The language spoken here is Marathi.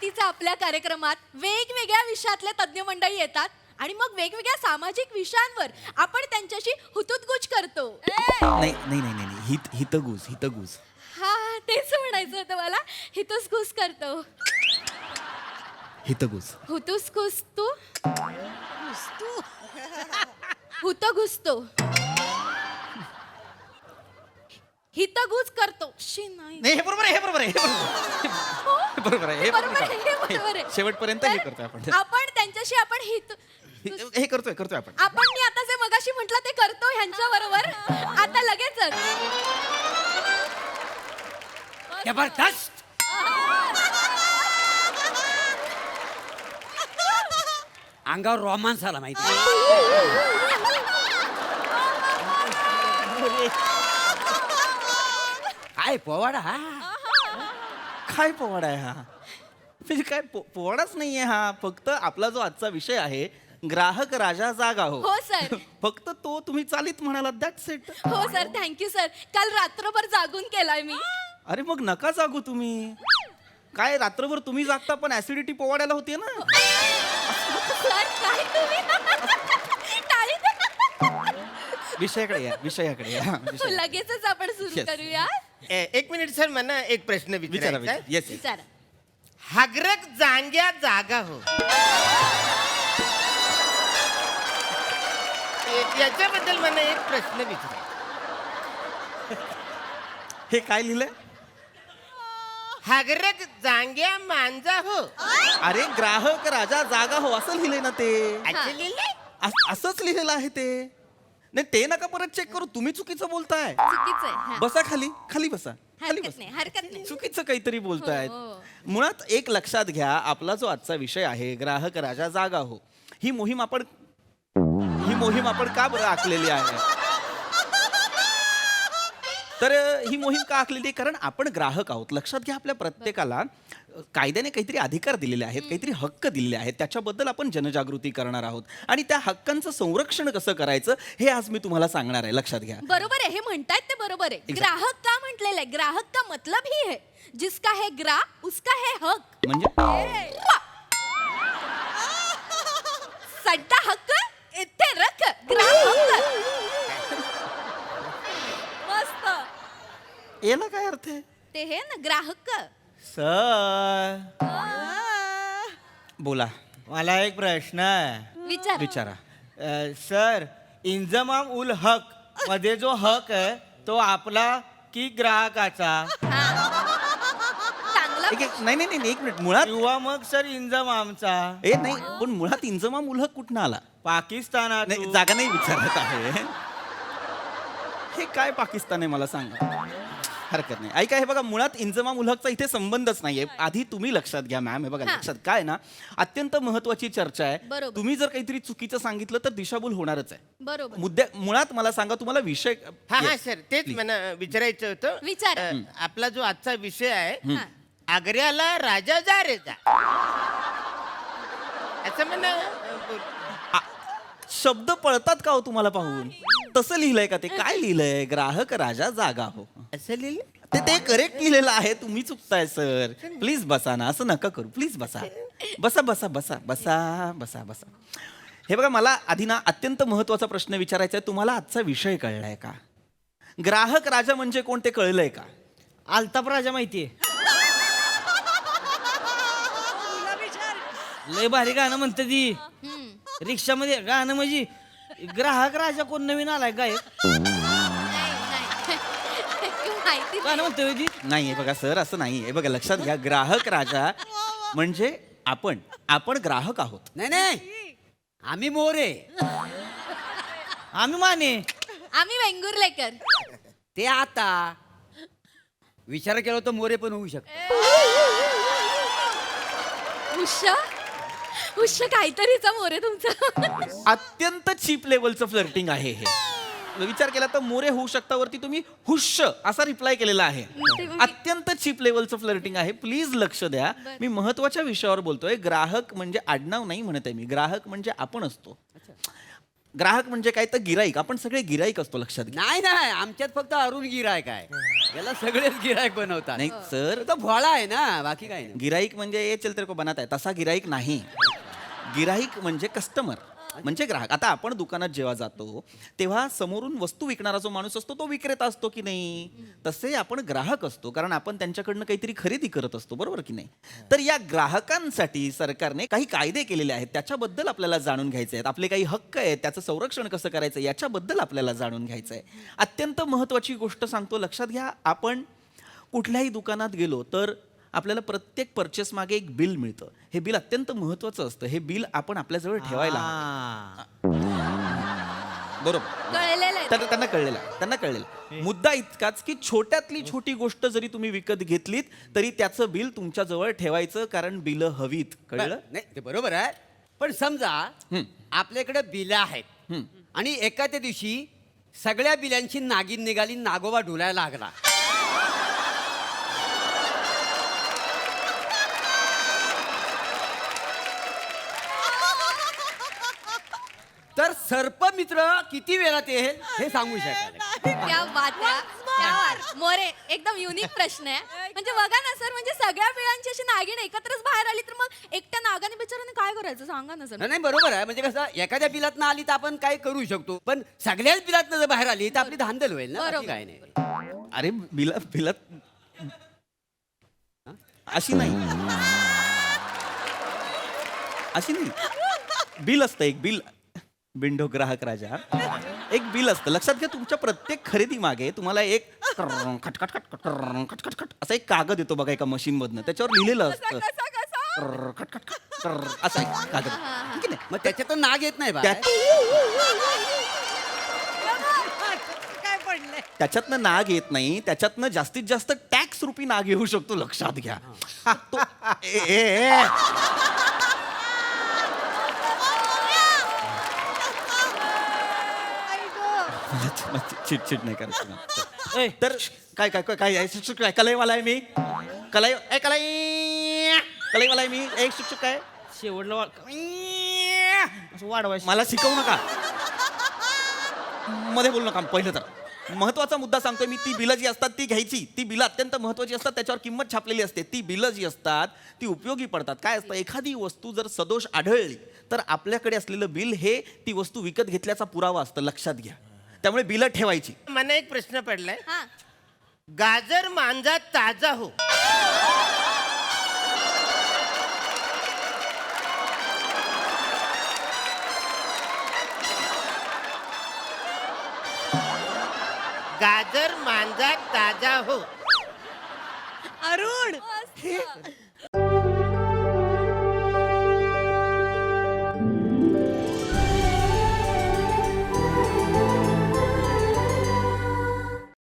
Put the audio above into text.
माहितीचा आपल्या कार्यक्रमात वेगवेगळ्या विषयातले तज्ज्ञ मंडळी येतात आणि मग वेगवेगळ्या सामाजिक विषयांवर आपण त्यांच्याशी हुतुतगुज करतो. नाही नाही नाही नाही हितगुज हितगुज. हा तेच म्हणायचं होतं मला. हितुसगुस करतो. हितगुज. हुतुसगुस तू हुतगुसतो. हितगुज करतो. शी नाही. नाही हे बरोबर आहे, हे बरोबर आहे, हे बरोबर आहे, हे बरोबर आहे, हे बरोबर आहे. शेवटपर्यंत हे तर करतोय आपण. आपण त्यांच्याशी आपण हे करतोय आपण. आपण मी आता जे मगाशी म्हटलं ते करतो ह्यांच्या बरोबर आता लगेचच. जबरदस्त. अंगावर रोमांस आला माहिती. काय पोवाडा हा. काय पोवाडा आहे हा? म्हणजे काय पोवाडाच नाहीये हा. फक्त आपला जो आजचा विषय आहे ग्राहक राजा जागा हो. हो सर. फक्त तो तुम्ही चालीत म्हणाला, दॅट्स इट. हो सर, थँक्यू सर. काल रात्रभर जागून केलाय मी. अरे मग नका जागू तुम्ही. काय रात्रभर तुम्ही जागता पण ऍसिडिटी पोवाड्याला होती ना. सर काय तुम्ही टाळी दे. विषयाकडे या, विषयाकडे या. लगेचच आपण सुरू Yes. करूया. एक मिनिट सर, मला एक प्रश्न विचारा विचारायचा आहे. येस. विचारा. हागरक जांग्या जागा हो, याच्याबद्दल मला एक प्रश्न विचारायचा. हे काय लिहिलंय? हागरक जांग्या मांजा हो, अरे ग्राहक राजा जागा हो असं लिहिलंय ना ते. असं लिहिलंय? असंच लिहिलेलं आहे ते. नाही ते नका परत चेक करू, तुम्ही चुकीचं बोलताय. चुकीचं आहे. हा. बसा खाली, खाली बसा, खाली हरकत बसा. नाही, हरकत नाही. चुकीचं काहीतरी बोलतायत. हो. मुळात एक लक्षात घ्या, आपला जो आजचा विषय आहे ग्राहक राजा जागा हो, ही मोहीम आपण का बरं आखलेली आहे? तर ही मोहीम का आखलेली आहे? कारण आपण ग्राहक आहोत. लक्षात घ्या, आपल्या प्रत्येकाला कायद्याने काहीतरी अधिकार दिलेले आहेत, काहीतरी हक्क दिलेले आहेत, त्याच्याबद्दल आपण जनजागृती करणार आहोत आणि त्या हक्कांचं संरक्षण कसं करायचं हे आज मी तुम्हाला सांगणार आहे. लक्षात घ्या. बरोबर आहे, हे म्हणतायत ते बरोबर आहे. Exactly. ग्राहक का म्हटलेलं आहे? ग्राहक का मतलब ही है जिसका है ग्रा उसका है हक. म्हणजे सड्डा हक्क इथे रख. ग्राहक. मस्त. याला काय अर्थ आहे? ते हे ना ग्राहक. सर, बोला, मला एक प्रश्न आहे. विचार. विचारा. सर, इंजमाम उल हक मध्ये जो हक आहे तो आपला की ग्राहकाचा? चांगला. नाही नाही नाही, एक मिनिट. मुळात किंवा मग सर इंजमामचा? नाही, पण मुळात इंजमाम उल हक कुठनं आला? पाकिस्तानात. नाही, जागा नाही विचारत आहे. हे काय पाकिस्तान आहे मला सांगा. हरकत नाही. ऐका, हे बघा, मुळात इंजमाम उल हकचा इथे संबंधच नाहीये. आधी तुम्ही लक्षात घ्या मॅम. हे बघा, हा. लक्षात काय ना, अत्यंत महत्वाची चर्चा आहे. बरोबर. तुम्ही जर काहीतरी चुकीचं सांगितलं तर दिशाभूल होणारच आहे. बरोबर. मुळात मला सांगा, तुम्हाला विषय हा हा Yes, सर, तेच please. मला विचारायचं होतं. विचारा. आपला जो आजचा विषय आहे, हा. आग्र्याला राजा जा रे जा, असं म्हणा. शब्द पळतात का हो तुम्हाला पाहून? तसं लिहिलंय का ते? काय लिहिलंय? ग्राहक राजा जागा हो. असं लिहिलं? ते करेक्ट लिहिलेलं आहे. तुम्ही चुकताय सर. प्लीज बसा ना, असं नका करू. प्लीज बसा बसा बसा बसा बसा बसा बसा. हे बघा, मला आधी ना अत्यंत महत्वाचा प्रश्न विचारायचा आहे. तुम्हाला आजचा विषय कळलाय का? ग्राहक राजा म्हणजे कोण ते कळलंय का? आलताप राजा माहितीये? लय भारी गाणं म्हणते ती. हम्म. रिक्षामध्ये गाणं म्हणजे ग्राहक राजा कोण नवीन आलाय गायक? नाही. माहिती गाणं म्हणतोय ती. नाही, हे बघा सर, असं नाही. हे बघा, लक्षात घ्या, ग्राहक राजा म्हणजे आपण ग्राहक आहोत. नाही नाही, आम्ही मोरे. आम्ही माने. आम्ही वेंगुर्लेकर. ते आता विचार केला तर मोरे पण होऊ शकतो. उश्श काहीतरीचा मोरे तुमचा. अत्यंत चीप लेवलचं फ्लर्टिंग आहे हे. विचार केला तर मोरे होऊ शकता वरती तुम्ही हुश्श असा रिप्लाय केलेला आहे. अत्यंत चीप लेवलचं फ्लर्टिंग आहे. प्लीज लक्ष द्या. मी महत्वाच्या विषयावर बोलतोय. ग्राहक म्हणजे आडनाव नाही म्हणत आहे मी. ग्राहक म्हणजे आपण असतो. ग्राहक म्हणजे काय तर गिराईक. आपण सगळे गिराईक असतो, लक्षात घ्या. नाही नाही आमच्यात फक्त अरुण गिरायक आहे. याला सगळेच गिरायक बनवतात. नाही सर, तो भोळा आहे ना, बाकी काय नाही. गिराईक म्हणजे ये चल तेरे को बनाता है तसा गिराईक नाही. गिराईक म्हणजे कस्टमर, म्हणजे ग्राहक. आता आपण दुकानात जेव्हा जातो तेव्हा समोरून वस्तू विकणारा जो माणूस असतो तो विक्रेता असतो की नाही, तसे आपण ग्राहक असतो, कारण आपण त्यांच्याकडनं काहीतरी खरेदी करत असतो, बरोबर की नाही. तर या ग्राहकांसाठी सरकारने काही कायदे केलेले आहेत, त्याच्याबद्दल आपल्याला जाणून घ्यायचे आहेत. आपले काही हक्क आहेत, त्याचं संरक्षण कसं करायचं याच्याबद्दल आपल्याला जाणून घ्यायचं आहे. अत्यंत महत्त्वाची गोष्ट सांगतो, लक्षात घ्या. आपण कुठल्याही दुकानात गेलो तर आपल्याला प्रत्येक परचेस मागे एक बिल मिळतं. हे बिल अत्यंत महत्त्वाचं असतं. हे बिल आपण आपल्याजवळ ठेवायला हवं. बरोबर. कळलेलं आहे. त्यांना कळलेलं आहे, त्यांना कळलेलं आहे. मुद्दा इतकाच की छोट्यातली छोटी गोष्ट जरी तुम्ही विकत घेतलीत तरी त्याचं बिल तुमच्या जवळ ठेवायचं, कारण बिल हवीत. कळलं? नाही ते बरोबर आहे, पण समजा आपल्याकडे बिलं आहेत आणि एखाद्या दिवशी सगळ्या बिलांची नागिन निघाली, नागोबा डुलायला लागला, तर सर्पमित्र किती वेळात येईल हे सांगू शकाल? क्या बात आहे. क्या बात. मोरे, एकदम युनिक प्रश्न आहे. म्हणजे बघा ना सर, म्हणजे सगळ्या बिळांची अशी नागिन एकत्रच बाहेर आली तर मग एकट्या नागाने बिचाराने काय करायचं सांगा ना सर. नाही बरोबर आहे, म्हणजे कसं एखाद्या बिलात आली तर आपण काय करू शकतो, पण सगळ्याच बिलात जर बाहेर आली तर आपली धांदल होईल ना, बाकी बरोबर. काय नाही. अरे बिलात अशी नाही, अशी नाही. बिल असतं एक बिल. बिंडो ग्राहक राजा, एक बिल असतं. लक्षात घ्या, तुमच्या प्रत्येक खरेदी मागे तुम्हाला एक खटखट असा एक कागद येतो बघा एका मशीन मधनं, त्याच्यावर लिहिलेलं असतं असा एक कागद, ठीक आहे ना? मग त्याच्यातून नाग येत नाही बा. त्याच्यातनं नाग येत नाही, त्याच्यातनं जास्तीत जास्त टॅक्स रुपी नाग येऊ शकतो, लक्षात घ्या. हा, तो चिटचिट नाही करायची. ए, तर काय काय काय काय शिक्षक काय कलईवाला आहे मी, कलईवाला आहे मी, एक शिक्षक आहे. शेवटला असं वाढवायचं. मला शिकवू नका, मध्ये बोलू नका. पहिलं तर महत्वाचा मुद्दा सांगतोय मी. ती बिलं जी असतात ती घ्यायची. ती बिलं अत्यंत महत्वाची असतात, त्याच्यावर किंमत छापलेली असते. ती बिलं जी असतात ती उपयोगी पडतात. काय असतं, एखादी वस्तू जर सदोष आढळली तर आपल्याकडे असलेलं बिल हे ती वस्तू विकत घेतल्याचा पुरावा असतं, लक्षात घ्या. त्यामुळे बिलं ठेवायची. मला एक प्रश्न पडलाय. हा. गाजर मांजा ताजा हो, गाजर मांजा ताजा हो, अरुण